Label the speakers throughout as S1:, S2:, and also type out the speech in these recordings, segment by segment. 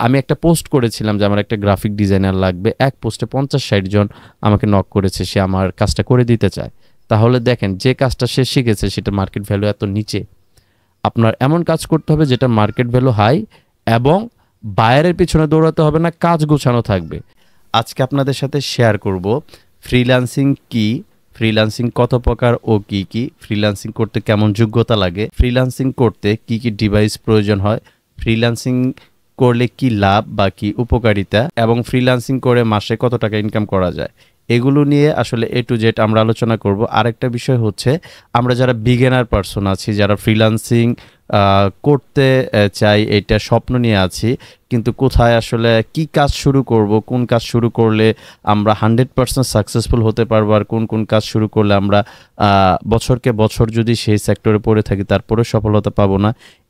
S1: আমি একটা পোস্ট করেছিলাম যে আমার একটা গ্রাফিক ডিজাইনার লাগবে, এক পোস্টে 50-60 জন আমাকে নক করেছে, সে আমার কাজটা করে দিতে চায়। তাহলে দেখেন যে কাজটা সে শিখেছে সেটা মার্কেট ভ্যালু এত নিচে। আপনার এমন কাজ করতে হবে যেটা মার্কেট ভ্যালু হাই এবং বায়ারের পিছনে দৌড়াতে হবে না, কাজ গোছানো থাকবে। আজকে আপনাদের সাথে শেয়ার করব ফ্রিল্যান্সিং কি, ফ্রিল্যান্সিং কত প্রকার ও কি কি, ফ্রিল্যান্সিং করতে কেমন যোগ্যতা লাগে, ফ্রিল্যান্সিং করতে কি কি ডিভাইস প্রয়োজন হয়, ফ্রিল্যান্সিং করলে কি লাভ বা কি উপকারিতা, এবং ফ্রিল্যান্সিং করে মাসে কত টাকা ইনকাম করা যায়, এগুলো নিয়ে আসলে এ টু জেড আমরা আলোচনা করব। আরেকটা বিষয় হচ্ছে আমরা যারা বিগিনার পারসন আছি, যারা ফ্রিল্যান্সিং করতে চাই, এটা স্বপ্ন নিয়ে আছি, কিন্তু কোথায় আসলে কি কাজ শুরু করব, কোন কাজ শুরু করলে আমরা 100% সাকসেসফুল হতে পারবো, আর কোন কোন কাজ শুরু করলে আমরা বছরকে বছর যদি সেই সেক্টরে পড়ে থাকি তারপরেও সফলতা পাবো না,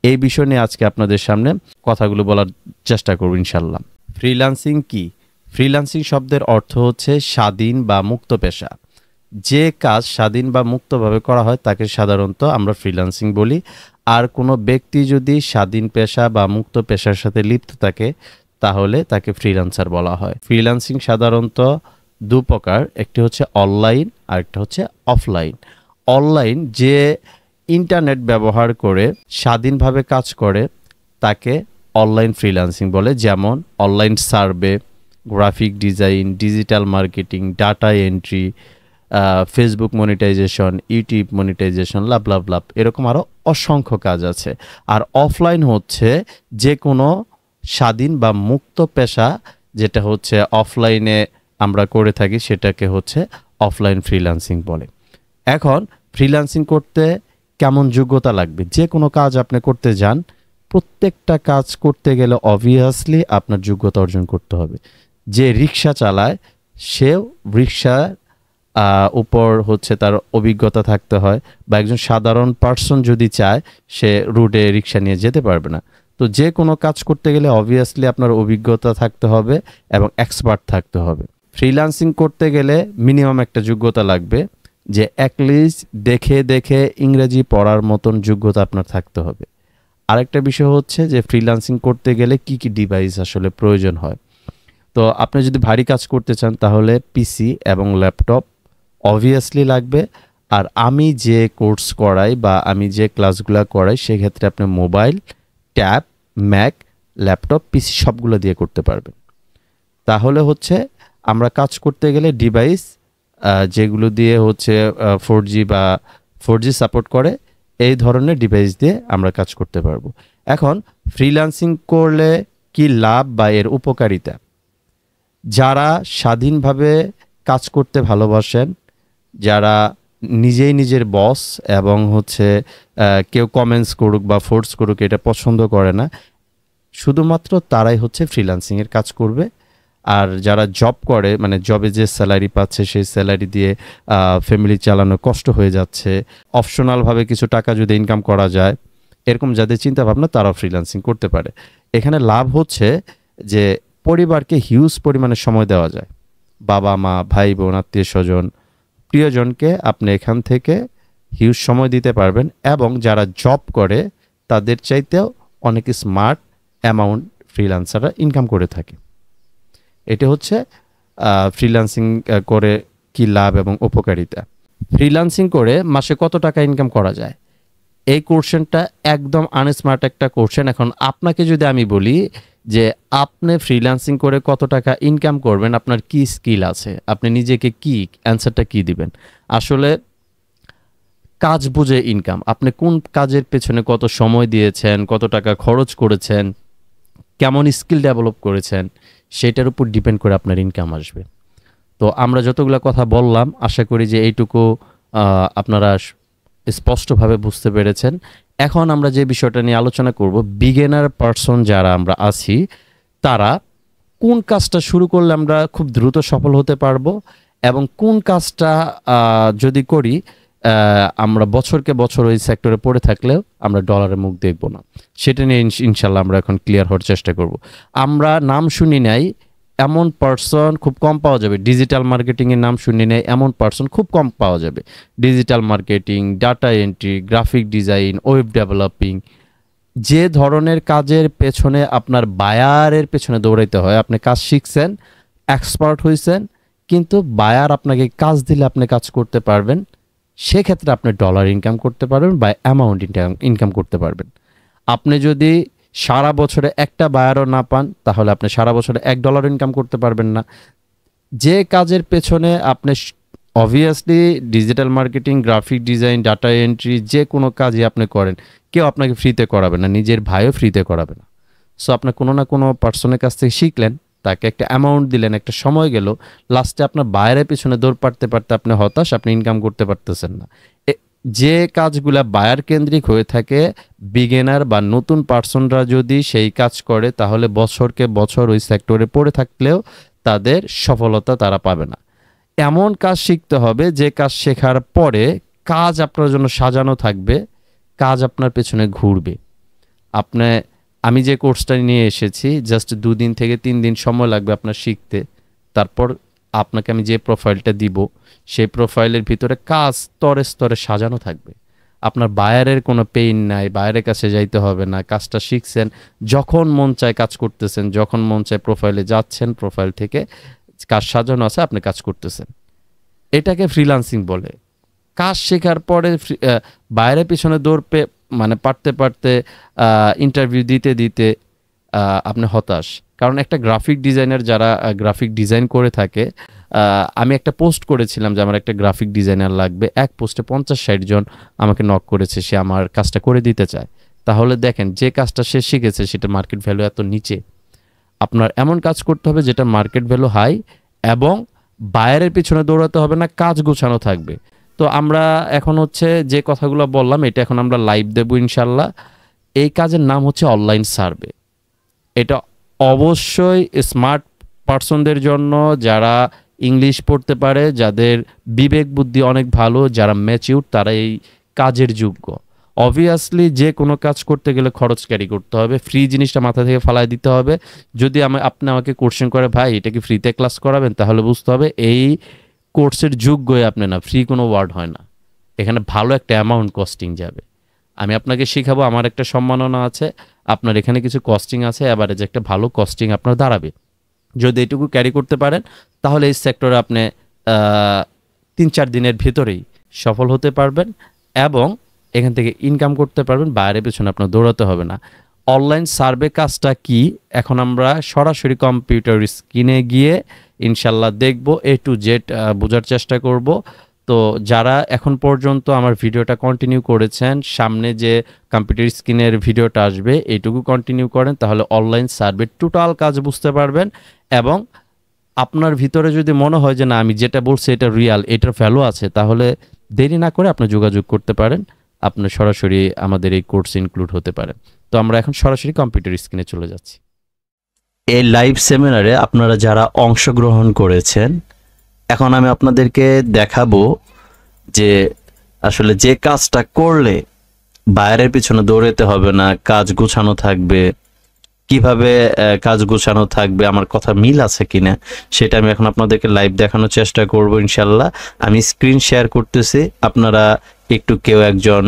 S1: এই বিষয় নিয়ে আজকে আপনাদের সামনে কথাগুলো বলার চেষ্টা করব ইনশাল্লাহ। ফ্রিল্যান্সিং কি? ফ্রিল্যান্সিং শব্দের অর্থ হচ্ছে স্বাধীন বা মুক্ত পেশা। যে কাজ স্বাধীন বা মুক্তভাবে করা হয় তাকে সাধারণত আমরা ফ্রিল্যান্সিং বলি। আর কোনো ব্যক্তি যদি স্বাধীন পেশা বা মুক্ত পেশার সাথে লিপ্ত থাকে তাহলে তাকে ফ্রিল্যান্সার বলা হয়। ফ্রিল্যান্সিং সাধারণত দু প্রকার, একটি হচ্ছে অনলাইন আর একটা হচ্ছে অফলাইন। অনলাইন যে ইন্টারনেট ব্যবহার করে স্বাধীনভাবে কাজ করে তাকে অনলাইন ফ্রিল্যান্সিং বলে, যেমন online survey, graphic design, digital marketing, data entry, Facebook monetization, YouTube monetization, লাভ লাভ লাভ, এরকম আরও অসংখ্য কাজ আছে। আর অফলাইন হচ্ছে যে কোনো স্বাধীন বা মুক্ত পেশা যেটা হচ্ছে অফলাইনে আমরা করে থাকি সেটাকে হচ্ছে অফলাইন ফ্রিল্যান্সিং বলে। এখন ফ্রিল্যান্সিং করতে কেমন যোগ্যতা লাগবে? যে কোনো কাজ আপনি করতে যান, প্রত্যেকটা কাজ করতে গেলে অবভিয়াসলি আপনার যোগ্যতা অর্জন করতে হবে। যে রিক্সা চালায় সেও রিক্সা উপর হচ্ছে তার অভিজ্ঞতা থাকতে হয়, বা একজন সাধারণ পার্সন যদি চায় সে রুটে রিক্সা নিয়ে যেতে পারবে না। তো যে কোনো কাজ করতে গেলে অবভিয়াসলি আপনার অভিজ্ঞতা থাকতে হবে এবং এক্সপার্ট থাকতে হবে। ফ্রিল্যান্সিং করতে গেলে মিনিমাম একটা যোগ্যতা লাগবে, যে অ্যাটলিস্ট দেখে দেখে ইংরেজি পড়ার মতন যোগ্যতা আপনার থাকতে হবে। আরেকটা বিষয় হচ্ছে যে ফ্রিল্যান্সিং করতে গেলে কি কি ডিভাইস আসলে প্রয়োজন হয়। তো আপনি যদি ভারী কাজ করতে চান তাহলে পিসি এবং ল্যাপটপ অবভিয়াসলি লাগবে। আর আমি যে কোর্স করাই বা আমি যে ক্লাসগুলো করাই সেক্ষেত্রে আপনি মোবাইল, ট্যাব, ম্যাক, ল্যাপটপ, পিসি সবগুলো দিয়ে করতে পারবেন। তাহলে হচ্ছে আমরা কাজ করতে গেলে ডিভাইস যেগুলো দিয়ে হচ্ছে 4G বা 4G সাপোর্ট করে এই ধরনের ডিভাইস দিয়ে আমরা কাজ করতে পারবো। এখন ফ্রিল্যান্সিং করলে কি লাভ বা এর উপকারিতা? যারা স্বাধীনভাবে কাজ করতে ভালোবাসেন, যারা নিজেই নিজের বস এবং হচ্ছে কেউ কমেন্টস করুক বা ফোর্স করুক এটা পছন্দ করে না, শুধুমাত্র তারাই হচ্ছে ফ্রিল্যান্সিংয়ের কাজ করবে। আর যারা জব করে, মানে জবে যে স্যালারি পাচ্ছে সেই স্যালারি দিয়ে ফ্যামিলি চালানো কষ্ট হয়ে যাচ্ছে, অপশনালভাবে কিছু টাকা যদি ইনকাম করা যায়, এরকম যাদের চিন্তা ভাবনা তারাও ফ্রিল্যান্সিং করতে পারে। এখানে লাভ হচ্ছে যে পরিবারকে হিউজ পরিমাণে সময় দেওয়া যায়, বাবা মা, ভাই বোন, আত্মীয় স্বজন, প্রিয়জনকে আপনি এখান থেকে হিউজ সময় দিতে পারবেন। এবং যারা জব করে তাদের চাইতেও অনেক স্মার্ট অ্যামাউন্ট ফ্রিল্যান্সাররা ইনকাম করে থাকে। এটা হচ্ছে ফ্রিল্যান্সিং করে কি লাভ এবং উপকারিতা। ফ্রিল্যান্সিং করে মাসে কত টাকা ইনকাম করা যায়, এই কোশ্চেনটা একদম আনস্মার্ট একটা কোশ্চেন। এখন আপনাকে যদি আমি বলি যে আপনি ফ্রিল্যান্সিং করে কত টাকা ইনকাম করবেন, আপনার কি স্কিল আছে, আপনি নিজেকে কি অ্যান্সারটা কি দিবেন? আসলে কাজ বুঝে ইনকাম, আপনি কোন কাজের পেছনে কত সময় দিয়েছেন, কত টাকা খরচ করেছেন, কেমন স্কিল ডেভেলপ করেছেন, সেটার উপর ডিপেন্ড করে আপনার ইনকাম আসবে। তো আমরা যতগুলো কথা বললাম আশা করি যে এইটুকু আপনারা স্পষ্টভাবে বুঝতে পেরেছেন। এখন আমরা যে বিষয়টা নিয়ে আলোচনা করব, বিগিনার পারসন যারা আমরা আছি তারা কোন কাজটা শুরু করলে আমরা খুব দ্রুত সফল হতে পারবো, এবং কোন কাজটা যদি করি আমরা বছরকে বছর ওই সেক্টরে পড়ে থাকলেও আমরা ডলারের মুখ দেখব না, সেটা নিয়ে ইনশাল্লাহ আমরা এখন ক্লিয়ার হওয়ার চেষ্টা করব। আমরা নাম শুনি নাই এমন পার্সন খুব কম পাওয়া যাবে, ডিজিটাল মার্কেটিংয়ের নাম শুনি নাই এমন পার্সন খুব কম পাওয়া যাবে। Digital marketing, data entry, graphic design, web developing, যে ধরনের কাজের পেছনে আপনার বায়ারের পেছনে দৌড়াইতে হয়, আপনি কাজ শিখছেন, এক্সপার্ট হয়েছেন, কিন্তু বায়ার আপনাকে কাজ দিলে আপনি কাজ করতে পারবেন, সেক্ষেত্রে আপনি ডলার ইনকাম করতে পারবেন বা অ্যামাউন্ট ইনকাম করতে পারবেন। আপনি যদি সারা বছরে একটা বায়ারও না পান, তাহলে আপনি সারা বছরে $1 ইনকাম করতে পারবেন না। যে কাজের পেছনে আপনি obviously digital marketing, graphic design, data entry, যে কোনো কাজই আপনি করেন, কেউ আপনাকে ফ্রিতে করাবে না, নিজের ভাইও ফ্রিতে করাবে না। সো আপনি কোনো না কোনো পার্সনের কাছ থেকে শিখলেন, তাকে একটা অ্যামাউন্ট দিলেন, একটা সময় গেল, লাস্টে আপনার বাইরের পিছনে দৌড় পারতে পারতে আপনি হতাশ, আপনি ইনকাম করতে পারতেছেন না। যে কাজগুলা বায়ার কেন্দ্রিক হয়ে থাকে, বিগিনার বা নতুন পার্সনরা যদি সেই কাজ করে, তাহলে বছরকে বছর ওই সেক্টরে পড়ে থাকলেও তাদের সফলতা তারা পাবে না। এমন কাজ শিখতে হবে যে কাজ শেখার পরে কাজ আপনার জন্য সাজানো থাকবে, কাজ আপনার পেছনে ঘুরবে। আপনি, আমি যে কোর্সটা নিয়ে এসেছি, জাস্ট 2 দিন থেকে 3 দিন সময় লাগবে আপনার শিখতে। তারপর আপনাকে আমি যে প্রোফাইলটা দিব, সেই প্রোফাইলের ভিতরে কাজ স্তরে স্তরে সাজানো থাকবে। আপনার বায়ারের কোনো পেইন নাই, বায়ারের কাছে যাইতে হবে না, কাজটা শিখছেন, যখন মন চায় কাজ করতেছেন, যখন মন চায় প্রোফাইলে যাচ্ছেন, প্রোফাইল থেকে কাজ সাজানো আছে, আপনি কাজ করতেছেন। এটাকে ফ্রিল্যান্সিং বলে। কাজ শেখার পরে বাইরের পিছনে মানে পারতে পারতে, ইন্টারভিউ দিতে দিতে আপনি হতাশ। কারণ একটা গ্রাফিক ডিজাইনার, যারা গ্রাফিক ডিজাইন করে থাকে, আমি একটা পোস্ট করেছিলাম যে আমার একটা গ্রাফিক ডিজাইনার লাগবে, এক পোস্টে 50-60 জন আমাকে নক করেছে, সে আমার কাজটা করে দিতে চায়। তাহলে দেখেন, যে কাজটা সে শিখেছে সেটা মার্কেট ভ্যালু এত নিচে। আপনার এমন কাজ করতে হবে যেটা মার্কেট ভ্যালু হাই, এবং বায়ারের পিছনে দৌড়াতে হবে না, কাজ গোছানো থাকবে। তো আমরা এখন হচ্ছে যে কথাগুলো বললাম, এটা এখন আমরা লাইভ দেবো ইনশাল্লাহ। এই কাজের নাম হচ্ছে অনলাইন সার্ভে। এটা অবশ্যই স্মার্ট পার্সনদের জন্য, যারা ইংলিশ পড়তে পারে, যাদের বিবেক বুদ্ধি অনেক ভালো, যারা ম্যাচিউর, তারা এই কাজের যোগ্য। অবভিয়াসলি যে কোনো কাজ করতে গেলে খরচ ক্যারি করতে হবে, ফ্রি জিনিসটা মাথা থেকে ফালাই দিতে হবে। যদি আপনি আমাকে কোশ্চেন করে, ভাই এটা কি ফ্রিতে ক্লাস করাবেন, তাহলে বুঝতে হবে এই কোর্সের যোগ্যই আপনি না, ফ্রি কোনো ওয়ার্ড হয় না, এখানে ভালো একটা অ্যামাউন্ট কস্টিং যাবে। আমি আপনাকে শেখাবো, আমার একটা সম্মাননা আছে, আপনার এখানে কিছু কস্টিং আছে, অ্যাভারেজ একটা ভালো কস্টিং আপনার দাঁড়াবে। যদি এটুকু ক্যারি করতে পারেন, তাহলে এই সেক্টরে আপনি 3-4 দিনের ভিতরেই সফল হতে পারবেন, এবং এখান থেকে ইনকাম করতে পারবেন, বাইরের পেছনে আপনার দৌড়াতে হবে না। অনলাইন সার্ভে কাজটা কি, এখন আমরা সরাসরি কম্পিউটার স্ক্রিনে গিয়ে ইনশাল্লাহ দেখব, A to Z বোঝার চেষ্টা করব। তো যারা এখন পর্যন্ত আমার ভিডিওটা কন্টিনিউ করেছেন, সামনে যে কম্পিউটার স্ক্রিনের ভিডিওটা আসবে এইটুকু কন্টিনিউ করেন, তাহলে অনলাইন সার্ভে টোটাল কাজ বুঝতে পারবেন। এবং আপনার ভিতরে যদি মনে হয় যে না, আমি যেটা বলছি এটা রিয়াল, এটার ভ্যালু আছে, তাহলে দেরি না করে আপনি যোগাযোগ করতে পারেন, আপনি সরাসরি আমাদের এই কোর্স ইনক্লুড হতে পারেন। তো আমরা এখন সরাসরি কম্পিউটার স্ক্রিনে চলে যাচ্ছি।
S2: এই লাইভ সেমিনারে আপনারা যারা অংশগ্রহণ করেছেন, এখন আমি আপনাদেরকে দেখাবো যে আসলে যে কাজটা করলে বাইরের পিছনে দৌড়াতে হবে না, কাজ গোছানো থাকবে, কিভাবে কাজ গোছানো থাকবে, আমার কথা মিল আছে কিনা, সেটা আমি এখন আপনাদেরকে লাইভ দেখানোর চেষ্টা করব ইনশাল্লাহ। আমি স্ক্রিন শেয়ার করতেছি, আপনারা একটু কেউ একজন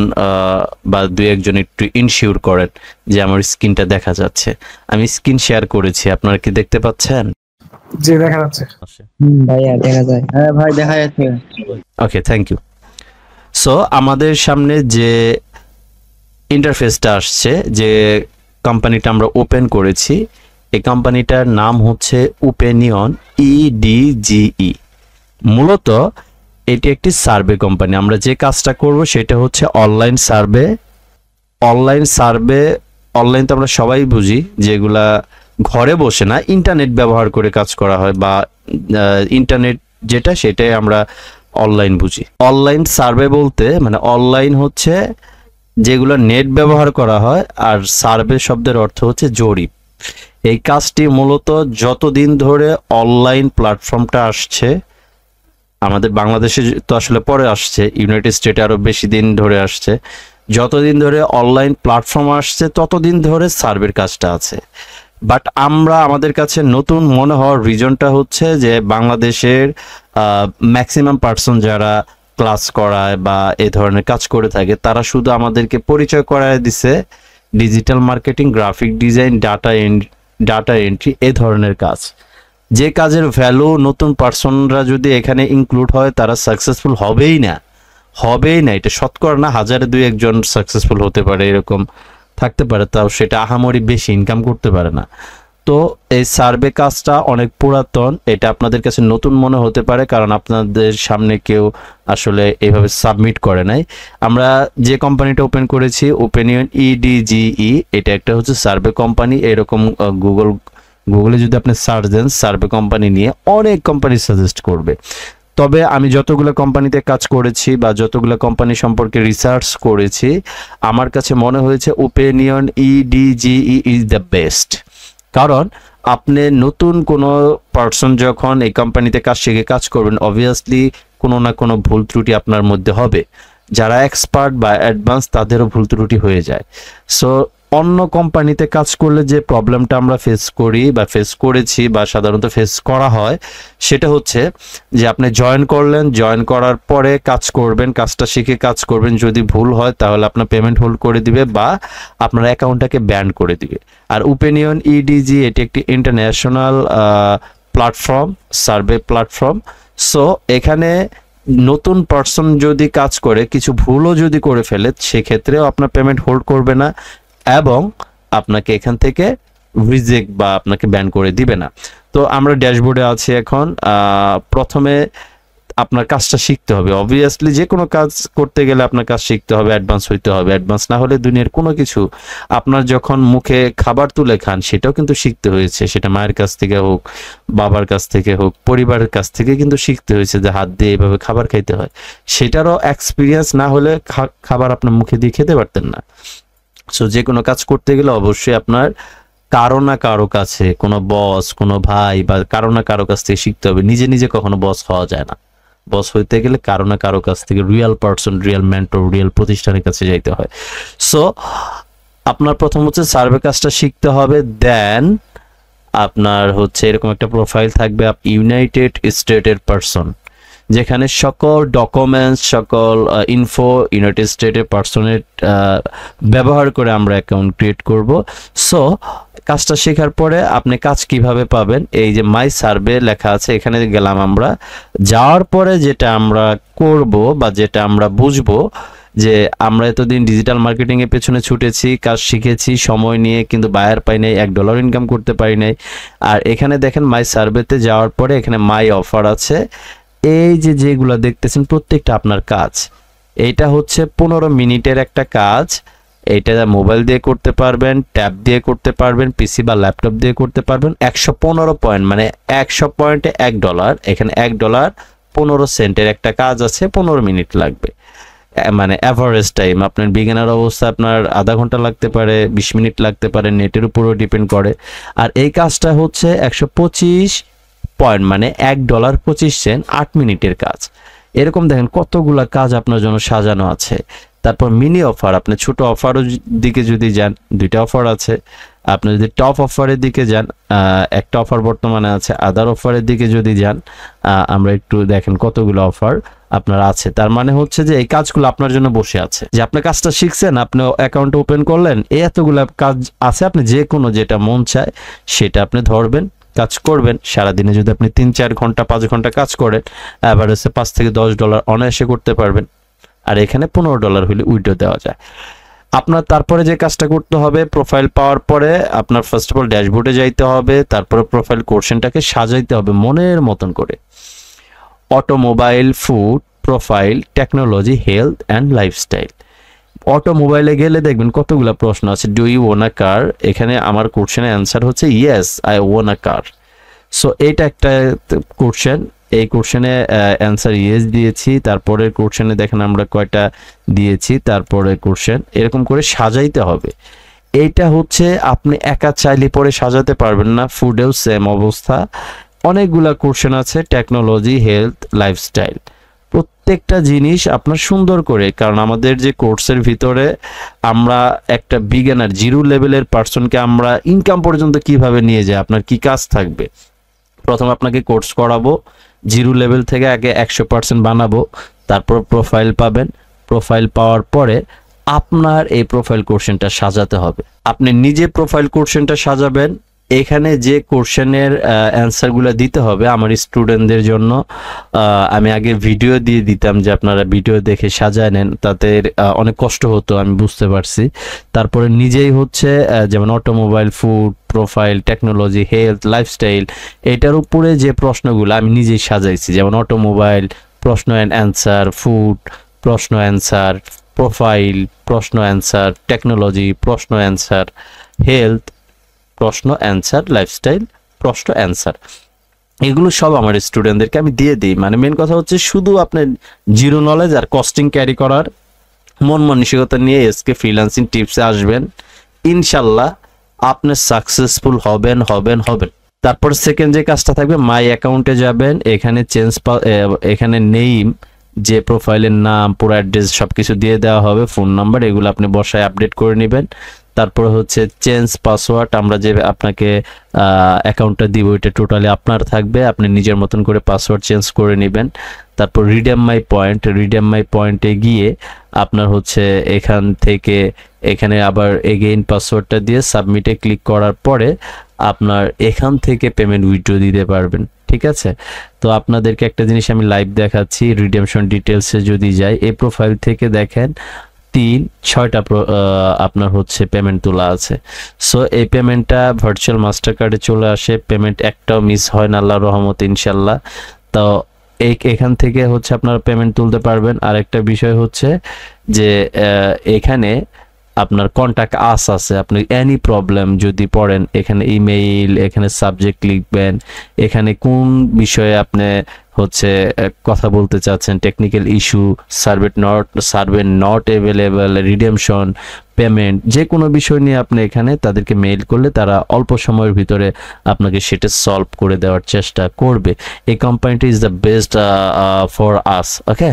S2: বা 2-1 একটু ইনশিওর করেন যে আমার স্ক্রিনটা দেখা যাচ্ছে। আমি স্ক্রিন শেয়ার করেছি, আপনারা কি দেখতে পাচ্ছেন?
S3: জি, দেখা যাচ্ছে।
S4: ভাইয়া দেখা যায়। হ্যাঁ ভাই দেখা যাচ্ছে।
S2: ওকে, থ্যাংক ইউ। সো আমাদের সামনে যে ইন্টারফেসটা আসছে, যে কোম্পানিটা আমরা ওপেন করেছি, এই কোম্পানিটার নাম হচ্ছে ওপেনিয়ন, EDGE। মূলত এটি একটি সার্ভে কোম্পানি। আমরা যে কাজটা করব সেটা হচ্ছে অনলাইন সার্ভে। অনলাইন তো আমরা সবাই বুঝি, যেগুলা ঘরে বসে না, ইন্টারনেট ব্যবহার করে কাজ করা হয়, বা ইন্টারনেট যেটা, সেটাই আমরা অনলাইন বুঝি। অনলাইন সার্ভে বলতে মানে অনলাইন হচ্ছে যেগুলো নেট ব্যবহার করা হয়, আর সার্ভে শব্দের অর্থ হচ্ছে জরিপ। এই কাজটি মূলত যতদিন ধরে অনলাইন প্ল্যাটফর্মটা আসছে, আমাদের বাংলাদেশে তো আসলে পরে আসছে, ইউনাইটেড স্টেটে আরো বেশি দিন ধরে আসছে, যতদিন ধরে অনলাইন প্ল্যাটফর্ম আসছে ততদিন ধরে সার্ভের কাজটা আছে। বাট আমাদের কাছে নতুন মনে হওয়ার রিজনটা হচ্ছে যে বাংলাদেশের ম্যাক্সিমাম পার্সন যারা ক্লাস করায় বা এই ধরনের কাজ করে থাকে, তারা শুধু আমাদেরকে পরিচয় করায় দিছে digital marketing, graphic design, data entry, এই ধরনের কাজ। যে কাজের ভ্যালু নতুন পার্সনরা যদি এখানে ইনক্লুড হয় তারা সাকসেসফুল হবেই না, এটা শতকরা না, হাজারে 2-1 জন সাকসেসফুল হতে পারে, এরকম থাকতে পারে, তাও সেটা আহামরি বেশি ইনকাম করতে পারে না। তো এই সার্ভে কাজটা অনেক পুরাতন, এটা আপনাদের কাছে নতুন মনে হতে পারে কারণ আপনাদের সামনে কেউ আসলে এইভাবে সাবমিট করে নাই। আমরা যে কোম্পানিটা ওপেন করেছি, ওপেনিয়ন EDGE, এটা একটা হচ্ছে সার্ভে কোম্পানি। এরকম গুগলে যদি আপনি সার্চ দেন সার্ভে কোম্পানি নিয়ে, অনেক কোম্পানি সাজেস্ট করবে। তবে আমি যতগুলো কোম্পানিতে কাজ করেছি বা যতগুলো কোম্পানি সম্পর্কে রিসার্চ করেছি, আমার কাছে মনে হয়েছে opinion EDGE is the best. কারণ আপনি নতুন কোনো পার্সন যখন এই কোম্পানিতে কাজ শিখে কাজ করবেন, অবভিয়াসলি কোনো না কোনো ভুল ত্রুটি আপনার মধ্যে হবে। যারা এক্সপার্ট বা অ্যাডভান্স তাদেরও ভুল ত্রুটি হয়ে যায়। সো অন্য কোম্পানিতে কাজ করলে যে প্রবলেমটা আমরা ফেস করি বা ফেস করেছি বা সাধারণত ফেস করা হয়, সেটা হচ্ছে যে আপনি জয়েন করলেন, জয়েন করার পরে কাজ করবেন, কাজটা শিখে কাজ করবেন, যদি ভুল হয় তাহলে আপনার পেমেন্ট হোল্ড করে দিবে বা আপনার অ্যাকাউন্টটাকে ব্যান করে দিবে। আর ওপেনিয়ন EDG এটি একটি international platform, survey platform. So এখানে নতুন পার্সন যদি কাজ করে কিছু ভুলও যদি করে ফেলে, সেক্ষেত্রেও আপনার পেমেন্ট হোল্ড করবে না এবং আপনাকে এখান থেকে রিজেক্ট বা আপনাকে ব্যান করে দিবে না। তো আমরা ড্যাশবোর্ডে আছি এখন। প্রথমে আপনার কাজটা শিখতে হবে। অবভিয়াসলি যে কোনো কাজ করতে গেলে আপনার কাজ শিখতে হবে, অ্যাডভান্স হইতে হবে। অ্যাডভান্স না হলে দুনিয়ার কোনো কিছু, আপনার যখন মুখে খাবার তুলে খান সেটাও কিন্তু শিখতে হয়েছে, সেটা মায়ের কাছ থেকে হোক, বাবার কাছ থেকে হোক, পরিবারের কাছ থেকে কিন্তু শিখতে হয়েছে যে হাত দিয়ে এইভাবে খাবার খাইতে হয়। সেটারও এক্সপিরিয়েন্স না হলে খাবার আপনার মুখে দিয়ে খেতে পারতেন না। সো যে কোনো কাজ করতে গেলে অবশ্যই আপনার কারো না কারো কাছে, কোনো বস, কোনো ভাই বা কারো না কারো কাছ থেকে শিখতে হবে। নিজে নিজে কখনো বস হওয়া যায় না। বস হইতে গেলে কারো না কারো কাছ থেকে, real person, real mentor, real প্রতিষ্ঠানের কাছে যাইতে হয়। সো আপনার প্রথম হচ্ছে সার্ভে কাজটা শিখতে হবে। দেন আপনার হচ্ছে এরকম একটা প্রোফাইল থাকবে, ইউনাইটেড স্টেটের পার্সন, যেখানে সকল ডকুমেন্টস, সকল ইনফো ইউনাইটেড স্টেটের পার্সনের ব্যবহার করে আমরা অ্যাকাউন্ট ক্রিয়েট করব। সো কাজটা শেখার পরে আপনি কাজ কিভাবে পাবেন, এই যে মাই সার্ভে লেখা আছে, এখানে গেলাম আমরা। যাওয়ার পরে যেটা আমরা করব বা যেটা আমরা বুঝবো, যে আমরা এতদিন ডিজিটাল মার্কেটিং এর পেছনে ছুটেছি, কাজ শিখেছি সময় নিয়ে, কিন্তু বায়ার পাই নাই, $1 ইনকাম করতে পারি নাই। আর এখানে দেখেন মাই সার্ভেতে যাওয়ার পরে এখানে মাই অফার আছে। এই যে যেগুলো দেখতেছেন প্রত্যেকটা আপনার কাজ। এইটা হচ্ছে 15 মিনিটের একটা কাজ। এইটা মোবাইল দিয়ে করতে পারবেন, ট্যাব দিয়ে করতে পারবেন, পিসি বা ল্যাপটপ দিয়ে করতে পারবেন। 115 পয়েন্ট, মানে 100 পয়েন্টে $1। এখানে $1.15 একটা কাজ আছে, 15 মিনিট লাগবে। মানে অ্যাভারেজ টাইম, আপনার বিগিনার অবস্থা আপনার আধা ঘন্টা লাগতে পারে, 20 মিনিট লাগতে পারে, নেটের উপরও ডিপেন্ড করে। আর এই কাজটা হচ্ছে 125 পয়েন্ট, মানে $1.25, 8 মিনিটের কাজ। এরকম দেখেন কতগুলা কাজ আপনার জন্য সাজানো আছে। তারপর মিনি অফার, আপনি ছোট অফারের দিকে যদি যান, 2টা অফার আছে। আপনি যদি টপ অফারের দিকে যান, একটা অফার বর্তমানে আছে। আদার অফারের দিকে যদি যান, আমরা একটু দেখেন কতগুলো অফার আপনার আছে। তার মানে হচ্ছে যে এই কাজগুলো আপনার জন্য বসে আছে, যে আপনি কাজটা শিখছেন, আপনি অ্যাকাউন্ট ওপেন করলেন, এই এতগুলো কাজ আছে। আপনি যে কোনো যেটা মন চায় সেটা আপনি ধরবেন, কাজ করবেন। সারাদিনে যদি আপনি 3-4 ঘন্টা 5 ঘন্টা কাজ করেন, অ্যাভারেজে $5 থেকে $10 অনায়াসে করতে পারবেন। আর এখানে $15 হলে উইথড্র দেওয়া যায়। আপনার তারপরে যে কাজটা করতে হবে, প্রোফাইল পাওয়ার পরে আপনার ফার্স্ট অফ অল ড্যাশবোর্ডে যাইতে হবে। তারপরে প্রোফাইল কোশ্চেনটাকে সাজাইতে হবে মনের মতন করে। Automobile, food, profile, technology, health and lifestyle. অটোমোবাইলে গেলে দেখবেন কতগুলো প্রশ্ন আছে। Do you own a car? এখানে আমার কোশ্চেনের অ্যান্সার হচ্ছে yes, I own a car. So এইটা একটা কোশ্চেন। এই কোশ্চেনে অ্যান্সার ইয়েস দিয়েছি। তারপরের কোশ্চেনে দেখেন আমরা কয়টা দিয়েছি, তারপরে কোশ্চেন এরকম করে সাজাইতে হবে। এইটা হচ্ছে আপনি একা চাইলে পরে সাজাতে পারবেন না। ফুডেও সেম অবস্থা, অনেকগুলা কোশ্চেন আছে। টেকনোলজি, হেলথ, লাইফস্টাইল, প্রত্যেকটা জিনিস আপনার সুন্দর করে, কারণ আমাদের যে কোর্সের ভিতরে আমরা একটা বিগিনার, জিরো লেভেলের পার্সনকে আমরা ইনকাম পর্যন্ত কিভাবে নিয়ে যাই, আপনার কি কাজ থাকবে। প্রথম আপনাকে কোর্স করাবো, জিরো লেভেল থেকে আগে 100% বানাবো। তারপর প্রোফাইল পাবেন। প্রোফাইল পাওয়ার পরে আপনার এই প্রোফাইল কোশ্চেনটা সাজাতে হবে। আপনি নিজে প্রোফাইল কোশ্চেনটা সাজাবেন। এখানে যে কোশ্চেনের অ্যান্সারগুলো দিতে হবে আমার স্টুডেন্টদের জন্য আমি আগে ভিডিও দিয়ে দিতাম, যে আপনারা ভিডিও দেখে সাজায় নেন, তাদের অনেক কষ্ট হতো, আমি বুঝতে পারছি। তারপরে নিজেই হচ্ছে যেমন automobile, food, profile, technology, health, lifestyle, এটার উপরে যে প্রশ্নগুলো আমি নিজেই সাজাইছি, যেমন অটোমোবাইল প্রশ্ন অ্যান্ড অ্যান্সার, ফুড প্রশ্ন অ্যান্সার, প্রোফাইল প্রশ্ন অ্যান্সার, টেকনোলজি প্রশ্ন অ্যান্সার, হেলথ প্রশ্ন অ্যান্সার, লাইফস্টাইল প্রশ্ন অ্যান্সার, এগুলো সব আমার স্টুডেন্টদেরকে আমি দিয়ে দিই। মানে মেন কথা হচ্ছে শুধু আপনার জিরো নলেজ আর কস্টিং ক্যারি করার মন মানসিকতা নিয়ে এসকে ফ্রিল্যান্সিং টিপসে আসবেন, ইনশাল্লাহ আপনি সাকসেসফুল হবেন। তারপর সেকেন্ড যে কাজটা থাকবে, মাই অ্যাকাউন্টে যাবেন, এখানে এখানে নেম, যে প্রোফাইলের নাম, পুরো অ্যাড্রেস সবকিছু দিয়ে দেওয়া হবে, ফোন নাম্বার, এগুলো আপনি বসায় আপডেট করে নেবেন। তারপর হচ্ছে চেঞ্জ পাসওয়ার্ড, আমরা যে আপনাকে অ্যাকাউন্টটা দিব এটা টোটালি আপনার থাকবে, আপনি নিজের মতন করে পাসওয়ার্ড চেঞ্জ করে নেবেন। তারপর রিডেম মাই পয়েন্টে গিয়ে আপনার হচ্ছে এখান থেকে এখানে আবার এগেইন পাসওয়ার্ডটা দিয়ে সাবমিটে ক্লিক করার পরে আপনার এখান থেকে পেমেন্ট উইথড্র দিতে পারবেন। ঠিক আছে, তো আপনাদেরকে একটা জিনিস আমি লাইভ দেখাচ্ছি। রিডেমশন ডিটেলসে যদি যাই, এই প্রোফাইল থেকে দেখেন 3-6টা আপনার হচ্ছে পেমেন্ট তোলা আছে। সো এই পেমেন্টটা ভার্চুয়াল মাস্টার কার্ডে চলে আসে, পেমেন্ট একটাও মিস হয় না আল্লাহর রহমতে ইনশাল্লাহ। তো এখান থেকে হচ্ছে আপনারা পেমেন্ট তুলতে পারবেন। আরেকটা বিষয় হচ্ছে যে এখানে আপনার কন্ট্যাক্ট আস আছে, আপনি এনি প্রবলেম যদি পড়েন, এখানে ইমেইল, এখানে সাবজেক্ট লিখবেন, এখানে কোন বিষয়ে আপনি হচ্ছে কথা বলতে চাচ্ছেন, technical issue, survey not available, redemption, payment, যে কোনো বিষয় নিয়ে আপনি এখানে তাদেরকে মেইল করলে তারা অল্প সময়ের ভিতরে আপনাকে সেটা সলভ করে দেওয়ার চেষ্টা করবে। এই কোম্পানিটি is the best for us, okay,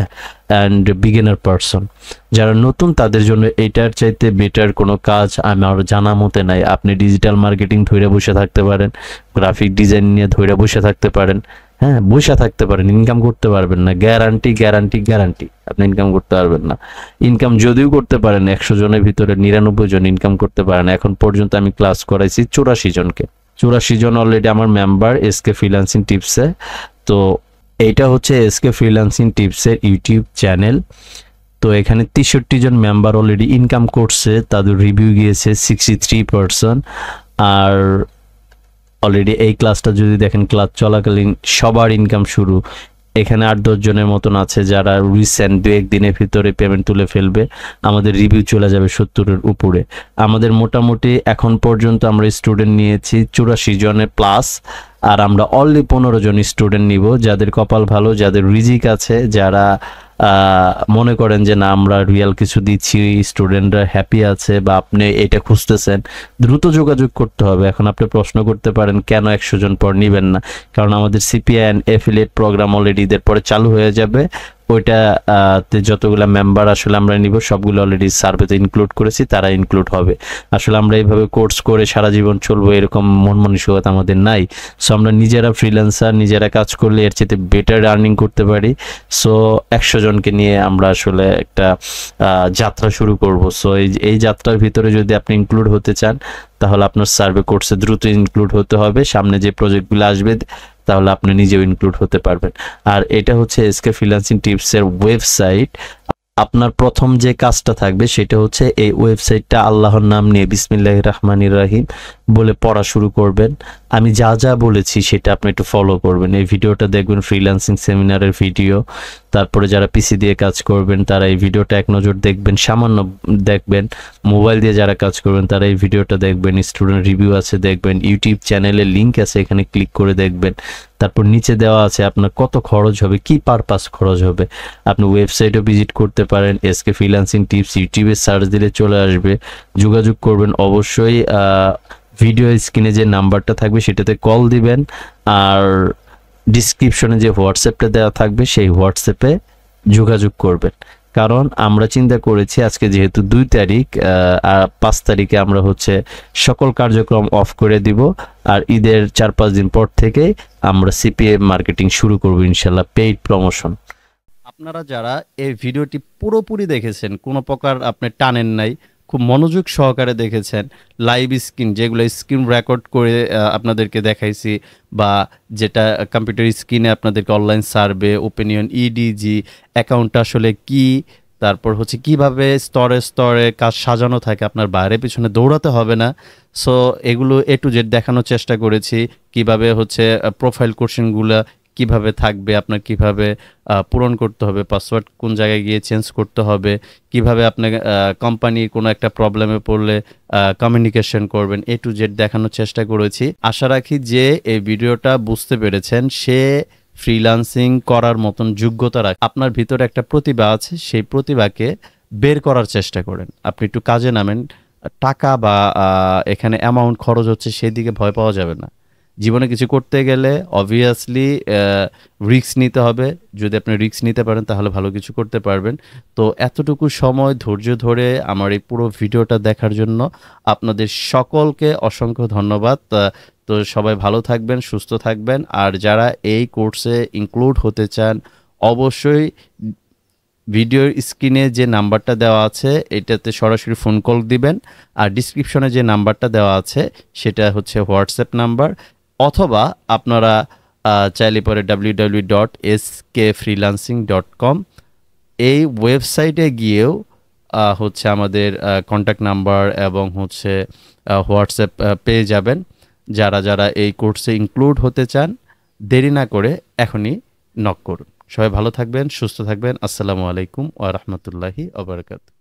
S2: and beginner person. যারা নতুন তাদের জন্য এটার চাইতে বেটার কোনো কাজ আমার জানা মতে নাই। আপনি ডিজিটাল মার্কেটিং ধরে বসে থাকতে পারেন, গ্রাফিক ডিজাইন নিয়ে ধরে বসে থাকতে পারেন, হ্যাঁ বসে থাকতে পারেন, ইনকাম করতে পারবেন না, গ্যারান্টি আপনি ইনকাম করতে পারবেন না। ইনকাম যদিও করতে পারেন 100 জনের ভিতরে 99 জন ইনকাম করতে পারেন। এখন পর্যন্ত আমি ক্লাস করাইছি 84 জনকে, 84 জন অলরেডি আমার মেম্বার এসকে ফ্রিল্যান্সিং টিপসে। তো এইটা হচ্ছে এসকে ফ্রিল্যান্সিং টিপসের ইউটিউব চ্যানেল। তো এখানে 63 জন মেম্বার অলরেডি ইনকাম করছে, তাদের রিভিউ গিয়েছে 63%। আর অলরেডি এই ক্লাসটা যদি দেখেন, ক্লাস চলাকালীন সবার ইনকাম শুরু। এখানে 8-10 জনের মতন আছে যারা রিসেন্ট 2-1 দিনের ভিতরে পেমেন্ট তুলে ফেলবে, আমাদের রিভিউ চলে যাবে 70-এর উপরে। আমাদের মোটামুটি এখন পর্যন্ত আমরা স্টুডেন্ট নিয়েছি 84 জনের প্লাস, আর আমরা অনলি 15 জন স্টুডেন্ট নিব যাদের কপাল ভালো, যাদের রিজিক আছে, যারা মনে করেন যে না আমরা রিয়েল কিছু দিচ্ছি, স্টুডেন্টরা হ্যাপি আছে, বা আপনি এটা খুঁজতেছেন, দ্রুত যোগাযোগ করতে হবে। এখন আপনি প্রশ্ন করতে পারেন কেন 100 জন পর নেবেন না, কারণ আমাদের সিপিআই এফিলিয়েট প্রোগ্রাম অলরেডি ঈদের পরে চালু হয়ে যাবে। ওইটাতে যতগুলো মেম্বার আসলে আমরা নিব সবগুলো অলরেডি সার্ভেতে ইনক্লুড করেছি, তারা ইনক্লুড হবে। আসলে আমরা এইভাবে কোর্স করে সারা জীবন চলবো এরকম মন মানসিকতা আমাদের নাই। সো আমরা নিজেরা ফ্রিল্যান্সার, নিজেরা কাজ করলে এর চেয়ে বেটার আর্নিং করতে পারি। সো 100 জনকে নিয়ে আমরা আসলে একটা যাত্রা শুরু করব। সো এই যাত্রার ভিতরে যদি আপনি ইনক্লুড হতে চান তাহলে আপনার সার্ভে কোর্সে দ্রুত ইনক্লুড হতে হবে। সামনে যে প্রজেক্টগুলো আসবে তাহলে আপনি নিজেও ইনক্লুড হতে পারবেন। আর এটা হচ্ছে এসকে ফ্রিল্যান্সিং টিপসের ওয়েবসাইট। আপনার প্রথম যে কাজটা থাকবে সেটা হচ্ছে এই ওয়েবসাইটটা আল্লাহর নাম নিয়ে বিসমিল্লাহির রহমানির রহিম বলে পড়া শুরু করবেন। আমি যা যা বলেছি সেটা আপনি একটু ফলো করবেন। এই ভিডিওটা দেখবেন ফ্রিল্যান্সিং সেমিনারের ভিডিও। তারপরে যারা পিসি দিয়ে কাজ করবেন তারা এই ভিডিওটা এক নজর দেখবেন, সামান্য দেখবেন। মোবাইল দিয়ে যারা কাজ করবেন তারা এই ভিডিওটা দেখবেন। স্টুডেন্ট রিভিউ আছে দেখবেন, ইউটিউব চ্যানেলের লিঙ্ক আছে, এখানে ক্লিক করে দেখবেন। তারপর নিচে দেওয়া আছে আপনার কত খরচ হবে, কি পারপাস খরচ হবে। আপনি ওয়েবসাইটও ভিজিট করতে পারেন, এসকে ফ্রিল্যান্সিং টিপস ইউটিউবে সার্চ দিলে চলে আসবে। যোগাযোগ করবেন অবশ্যই। ভিডিও স্ক্রিনে যে নাম্বারটা থাকবে সেটাতে কল দিবেন, আর ডিসক্রিপশনে যে হোয়াটসঅ্যাপটা দেওয়া থাকবে সেই হোয়াটসঅ্যাপে যোগাযোগ করবেন। কারণ আমরা চিন্তা করেছি আজকে যেহেতু 2 তারিখ, আর 5 তারিখে আমরা হচ্ছে সকল কার্যক্রম অফ করে দিব, আর ঈদের 4-5 দিন পর থেকে আমরা সিপিএ মার্কেটিং শুরু করব ইনশাল্লাহ, পেইড প্রমোশন।
S1: আপনারা যারা এই ভিডিওটি পুরোপুরি দেখেছেন, কোনো প্রকার আপনি টানেন নাই, খুব মনোযোগ সহকারে দেখেছেন, লাইভ স্ক্রিন যেগুলো স্ক্রিন রেকর্ড করে আপনাদেরকে দেখাইছি, বা যেটা কম্পিউটার স্ক্রিনে আপনাদেরকে অনলাইন সার্ভে, ওপিনিয়ন, ইডিজি, অ্যাকাউন্টটা আসলে কি, তারপর হচ্ছে কিভাবে স্তরে স্তরে কাজ সাজানো থাকে, আপনার বাইরে পিছনে দৌড়াতে হবে না। সো এগুলো এ টু জেড দেখানোর চেষ্টা করেছি, কিভাবে হচ্ছে প্রোফাইল কোশ্চেনগুলো কিভাবে থাকবে, আপনার কিভাবে পূরণ করতে হবে, পাসওয়ার্ড কোন জায়গায় গিয়ে চেঞ্জ করতে হবে, কিভাবে আপনার কোম্পানির কোনো একটা প্রবলেমে পড়লে কমিউনিকেশন করবেন, এ টু জেড দেখানোর চেষ্টা করেছি। আশা রাখি যে এই ভিডিওটা বুঝতে পেরেছেন, সে ফ্রিল্যান্সিং করার মতন যোগ্যতা রাখে, আপনার ভিতরে একটা প্রতিভা আছে, সেই প্রতিভাকে বের করার চেষ্টা করেন, আপনি একটু কাজে নামেন। টাকা বা এখানে অ্যামাউন্ট খরচ হচ্ছে সেদিকে ভয় পাওয়া যাবে না। জীবনে কিছু করতে গেলে অবভিয়াসলি রিস্ক নিতে হবে, যদি আপনি রিস্ক নিতে পারেন তাহলে ভালো কিছু করতে পারবেন। তো এতটুকু সময় ধৈর্য ধরে আমার এই পুরো ভিডিওটা দেখার জন্য আপনাদের সকলকে অসংখ্য ধন্যবাদ। তো সবাই ভালো থাকবেন, সুস্থ থাকবেন, আর যারা এই কোর্সে ইনক্লুড হতে চান অবশ্যই ভিডিওর স্ক্রিনে যে নাম্বারটা দেওয়া আছে এটাতে সরাসরি ফোন কল দিবেন, আর ডিসক্রিপশনে যে নাম্বারটা দেওয়া আছে সেটা হচ্ছে হোয়াটসঅ্যাপ নাম্বার, অথবা আপনারা চাইলে পরে www.skfreelancing.com এই ওয়েবসাইটে গিয়েও হচ্ছে আমাদের কন্ট্যাক্ট নাম্বার এবং হচ্ছে হোয়াটসঅ্যাপ পেয়ে যাবেন। যারা যারা এই কোর্সে ইনক্লুড হতে চান দেরি না করে এখনই নক করুন। সবাই ভালো থাকবেন, সুস্থ থাকবেন। আসসালামু আলাইকুম ওয়া রাহমাতুল্লাহি ওয়া বারাকাতুহু।